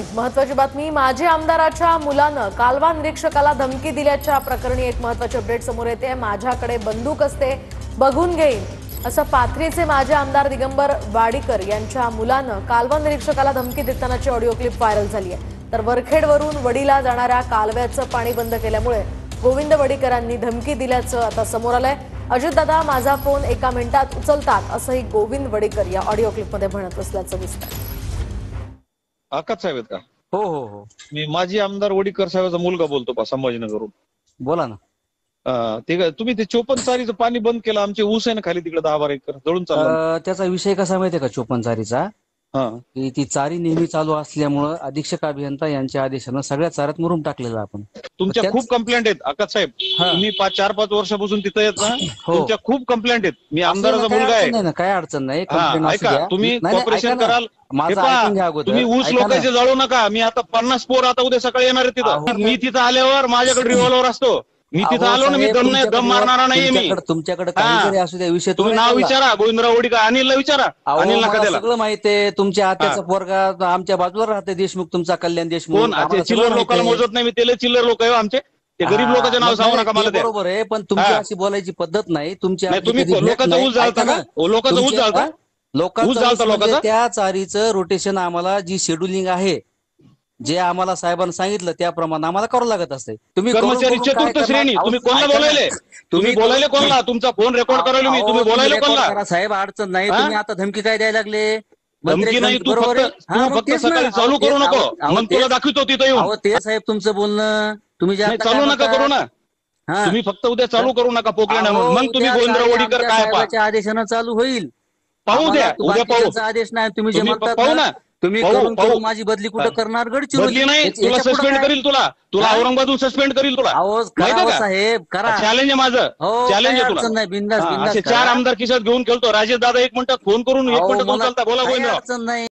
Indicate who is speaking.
Speaker 1: एक महत्त्वाची बातमी, माजी आमदाराच्या मुलानं कालवा निरीक्षकाला धमकी दिल्याच्या प्रकरणी एक महत्त्वाची अपडेट समोर येते। माझ्याकडे बंदूक असते, बघून घेईन, असं पाथरीचे माजी आमदार दिगंबर वाडीकर यांच्या मुलानं कालवा निरीक्षकाला धमकी देतानाची ऑडिओ क्लिप व्हायरल झाली आहे। तर वरखेडवरून वडीला जाणाऱ्या कालव्याचं पाणी बंद केल्यामुळे गोविंद वडीकरांनी धमकी दिल्याचं आता समोर आलंय। अजितदादा, माझा फोन एका मिनिटात उचलतात, असंही गोविंद वडीकर या ऑडिओ क्लिपमध्ये म्हणत असल्याचं दिसतंय।
Speaker 2: आकाश साहेब आहेत का?
Speaker 3: हो हो हो,
Speaker 2: मी माजी आमदार वडीकर साहेबाचा मुलगा बोलतो पा संभाजीनगरहून।
Speaker 3: बोला ना।
Speaker 2: ते तुम्ही ते 54 चारीचं पाणी बंद केलं, आमचे ऊस आहे ना खाली तिकडे 10-12 एकर जळून चाललं।
Speaker 3: त्याचा विषय कसा माहितीये का 54 चारीचा, की ती चारी नेहमी चालू असल्यामुळं अधीक्षक अभियंता यांच्या आदेशानं सगळ्या चाऱ्यात मुरुम टाकलेला आपण।
Speaker 2: तुमच्या खूप कंप्लेंट आहेत आकाश साहेब, तुम्ही 4-5 वर्षापासून तिथं येत ना, तुमच्या खूप कंप्लेंट आहेत। मी आमदाराचा मुलगा आहे,
Speaker 3: काय अडचण नाही।
Speaker 2: ऐका, तुम्ही कॉपरेशन कराल, तुम्ही ऊस लोकांचे जळू नका। मी आता 50 पोर आता उद्या सकाळी येणार आहे तिथं। मी तिथं आल्यावर माझ्याकडे रिव्हॉल्वर असतो, मी तिथं आलो ना, मी दम मारणारा नाहीये मी।
Speaker 3: तुमच्याकडे काहीतरी असू द्या विषय,
Speaker 2: तुम्ही नाव विचारा, गोविंदराव वडीकर, अनिलला विचारा, अनिल नका त्याला।
Speaker 3: सगळं माहितीये, तुमच्या आत्याचा पोरगा आमच्या बाजूला राहते, देशमुख, तुमचा कल्याण देशमुख।
Speaker 2: कोण चिल्लर लोकांना मोजत नाही मी, त्याला चिल्लर लोक आहे आमचे, ते गरीब लोकांचे नाव सांगू नका मला।
Speaker 3: बरोबर आहे, पण तुमची अशी बोलायची पद्धत नाही। तुमची
Speaker 2: तुम्ही लोकांचा ऊस जाळता का? लोकांचा ऊस जाळता,
Speaker 3: लोकांचं त्या चारीचं रोटेशन आम्हाला जी शेड्युलिंग आहे, जे आम्हाला साहेबांनी सांगितलं त्याप्रमाणे आम्हाला करावं लागत असते। तुम्ही
Speaker 2: कर्मचारी चतुर्थ श्रेणी, तुम्ही कोणाला बोलायले? तुम्ही बोलायले कोणाला? तुमचा फोन रेकॉर्ड करायला मी, तुम्ही बोलायले कोणाला?
Speaker 3: साहेब अडचण नाही, तुम्ही आता धमकी काय द्यायला लागले?
Speaker 2: धमकी नाही, तू फक्त सकाळी चालू करू नको, मग तुला दाखवतो तिथं येऊन।
Speaker 3: ते साहेब तुमचं बोलणं तुम्ही
Speaker 2: चालू नका करू ना, तुम्ही फक्त उद्या चालू करू नका पोकल्यानं, मग तुम्ही गोविंदराव वडीकर काय पहा,
Speaker 3: आदेशानं चालू होईल।
Speaker 2: पाहू द्या, उद्या पाहू,
Speaker 3: आदेश नाही, तुम्ही जे म्हणतात
Speaker 2: पाहू ना,
Speaker 3: तुम्ही करून माझी बदली कुठं करणार?
Speaker 2: बदली नाही, तुला सस्पेंड करील, तुला औरंगाबादून सस्पेंड करील तुला, माहिती का
Speaker 3: साहेब? करा,
Speaker 2: चॅलेंज आहे माझं, चॅलेंज आहे तुला।
Speaker 3: बिंदास
Speaker 2: असे 4 आमदार खिशात घेऊन खेळतो। राजेश दादा 1 मिनिटात फोन करून 1 मिनिटात बोलता, बोला गोविंदराव।
Speaker 3: अडचण नाही।